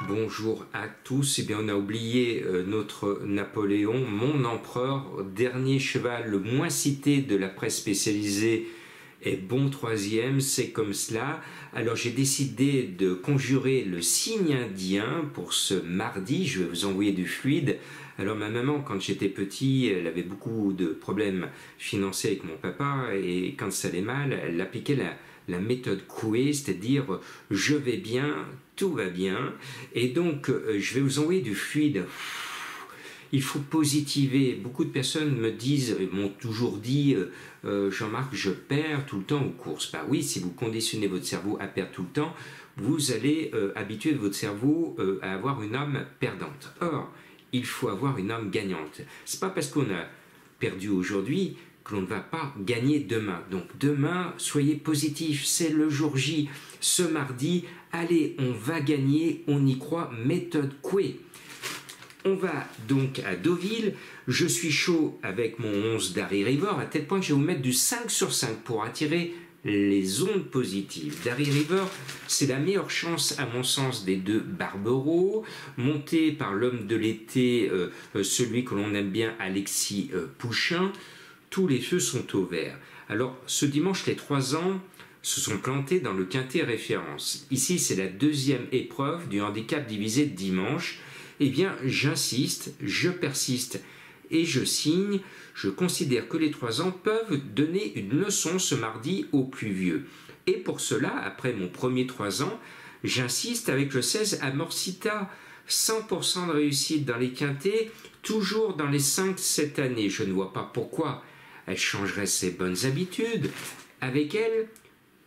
Bonjour à tous. Eh bien, on a oublié notre Napoléon, mon empereur, dernier cheval le moins cité de la presse spécialisée est bon troisième, c'est comme cela. Alors j'ai décidé de conjurer le signe indien pour ce mardi. Je vais vous envoyer du fluide. Alors ma maman, quand j'étais petit, elle avait beaucoup de problèmes financiers avec mon papa, et quand ça allait mal, elle appliquait la méthode Coué, c'est-à-dire je vais bien, tout va bien. Et donc je vais vous envoyer du fluide. Il faut positiver. Beaucoup de personnes me disent, m'ont toujours dit, Jean-Marc, je perds tout le temps aux courses. Bah oui, si vous conditionnez votre cerveau à perdre tout le temps, vous allez habituer votre cerveau à avoir une âme perdante. Or, il faut avoir une âme gagnante. C'est pas parce qu'on a perdu aujourd'hui que l'on ne va pas gagner demain. Donc demain, soyez positifs, c'est le jour J. Ce mardi, allez, on va gagner, on y croit, méthode Coué. On va donc à Deauville. Je suis chaud avec mon 11 Darry River, à tel point que je vais vous mettre du 5 sur 5 pour attirer les ondes positives. Darry River, c'est la meilleure chance à mon sens des deux Barbero, monté par l'homme de l'été, celui que l'on aime bien, Alexis Pouchin. Tous les feux sont au vert. Alors ce dimanche, les 3 ans se sont plantés dans le quintet référence. Ici, c'est la deuxième épreuve du handicap divisé de dimanche. Eh bien, j'insiste, je persiste et je signe. Je considère que les 3 ans peuvent donner une leçon ce mardi aux plus vieux. Et pour cela, après mon premier 3 ans, j'insiste avec le 16 Amorcita. 100% de réussite dans les quintets, toujours dans les 5 cette année. Je ne vois pas pourquoi elle changerait ses bonnes habitudes. Avec elle,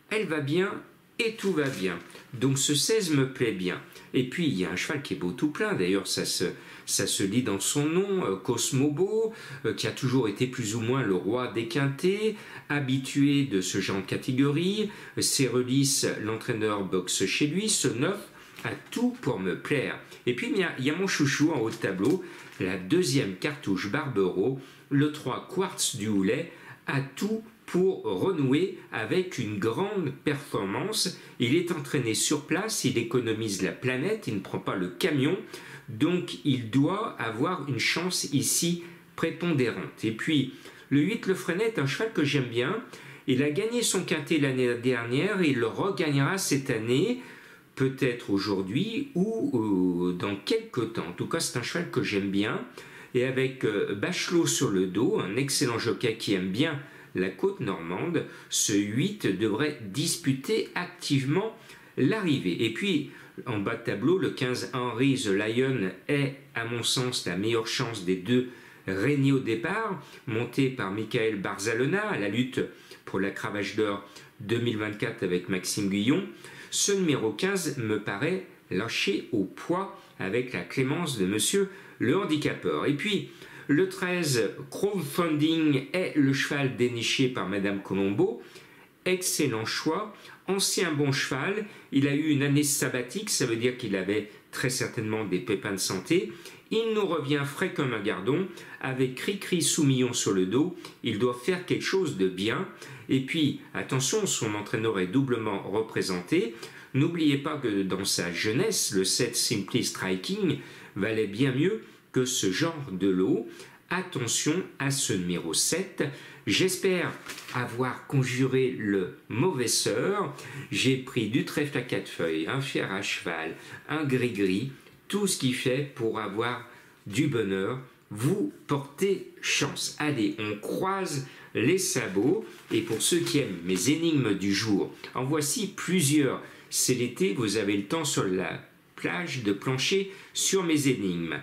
elle va bien et tout va bien. Donc ce 16 me plaît bien. Et puis il y a un cheval qui est beau tout plein, d'ailleurs ça se lit dans son nom, Cosmobo, qui a toujours été plus ou moins le roi des quintets, habitué de ce genre de catégorie. Cérulis, l'entraîneur, boxe chez lui. Ce 9 a tout pour me plaire. Et puis il y a mon chouchou en haut de tableau, la deuxième cartouche Barbero, le 3 Quartz du Houlet, a tout pour renouer avec une grande performance. Il est entraîné sur place, il économise la planète, il ne prend pas le camion, donc il doit avoir une chance ici prépondérante. Et puis le 8, le Freinet, est un cheval que j'aime bien. Il a gagné son quintet l'année dernière et il le regagnera cette année, peut-être aujourd'hui ou dans quelques temps. En tout cas, c'est un cheval que j'aime bien. Et avec Bachelot sur le dos, un excellent jockey qui aime bien la côte normande, ce 8 devrait disputer activement l'arrivée. Et puis, en bas de tableau, le 15 Henry The Lion est, à mon sens, la meilleure chance des deux régnés au départ, monté par Michael Barzalona à la lutte pour la cravache d'or 2024 avec Maxime Guillon. Ce numéro 15 me paraît lâché au poids avec la clémence de monsieur le handicapeur. Et puis, le 13, Crowdfunding, est le cheval déniché par Madame Colombo. Excellent choix, ancien bon cheval. Il a eu une année sabbatique, ça veut dire qu'il avait très certainement des pépins de santé. Il nous revient frais comme un gardon, avec Cri-Cri Soumillon sur le dos. Il doit faire quelque chose de bien. Et puis, attention, son entraîneur est doublement représenté. N'oubliez pas que dans sa jeunesse, le 7 Simply Striking valait bien mieux que ce genre de lot. Attention à ce numéro 7. J'espère avoir conjuré le mauvais sort. J'ai pris du trèfle à 4 feuilles, un fer à cheval, un gris-gris, tout ce qui fait pour avoir du bonheur. Vous portez chance. Allez, on croise les sabots. Et pour ceux qui aiment mes énigmes du jour, en voici plusieurs. C'est l'été, vous avez le temps sur la plage de plancher sur mes énigmes.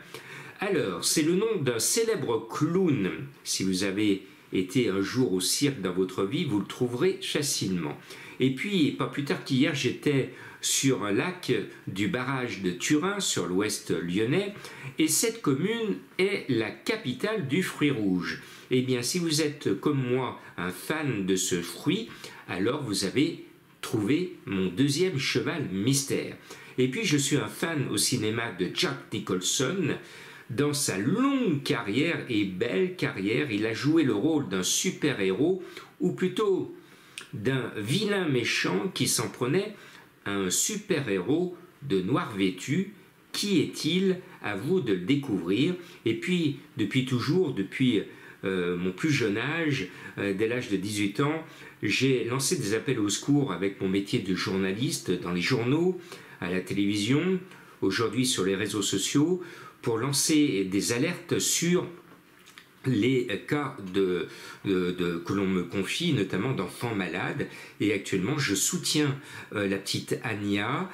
Alors, c'est le nom d'un célèbre clown. Si vous avez été un jour au cirque dans votre vie, vous le trouverez facilement. Et puis, pas plus tard qu'hier, j'étais sur un lac du barrage de Turin, sur l'ouest lyonnais, et cette commune est la capitale du fruit rouge. Eh bien, si vous êtes comme moi un fan de ce fruit, alors vous avez trouvé mon deuxième cheval mystère. Et puis, je suis un fan au cinéma de Jack Nicholson. Dans sa longue carrière et belle carrière, il a joué le rôle d'un super-héros ou plutôt d'un vilain méchant qui s'en prenait à un super-héros de noir vêtu. Qui est-il? À vous de le découvrir. Et puis, depuis toujours, depuis mon plus jeune âge, dès l'âge de 18 ans, j'ai lancé des appels au secours avec mon métier de journaliste dans les journaux, à la télévision, aujourd'hui sur les réseaux sociaux, pour lancer des alertes sur les cas que l'on me confie, notamment d'enfants malades. Et actuellement, je soutiens la petite Anya,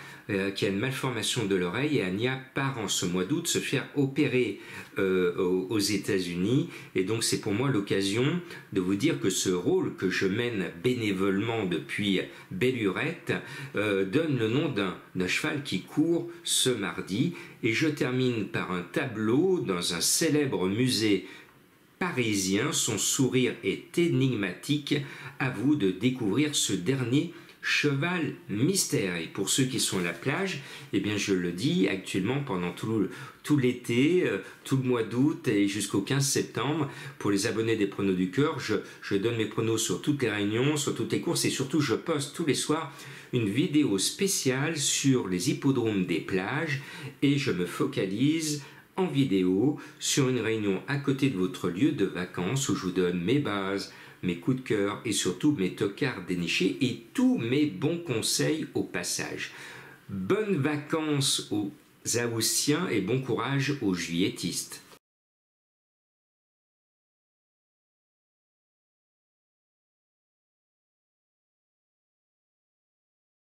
qui a une malformation de l'oreille. Et Anya part en ce mois d'août se faire opérer aux États-Unis. Et donc, c'est pour moi l'occasion de vous dire que ce rôle que je mène bénévolement depuis belle lurette donne le nom d'un cheval qui court ce mardi. Et je termine par un tableau dans un célèbre musée parisien. Son sourire est énigmatique. À vous de découvrir ce dernier cheval mystère. Et pour ceux qui sont à la plage, eh bien je le dis, actuellement pendant tout l'été, tout le mois d'août et jusqu'au 15 septembre, pour les abonnés des pronos du cœur, je donne mes pronos sur toutes les réunions, sur toutes les courses, et surtout je poste tous les soirs une vidéo spéciale sur les hippodromes des plages, et je me focalise en vidéo sur une réunion à côté de votre lieu de vacances où je vous donne mes bases, mes coups de cœur et surtout mes tocards dénichés et tous mes bons conseils au passage. Bonnes vacances aux Haussiens et bon courage aux Juilletistes.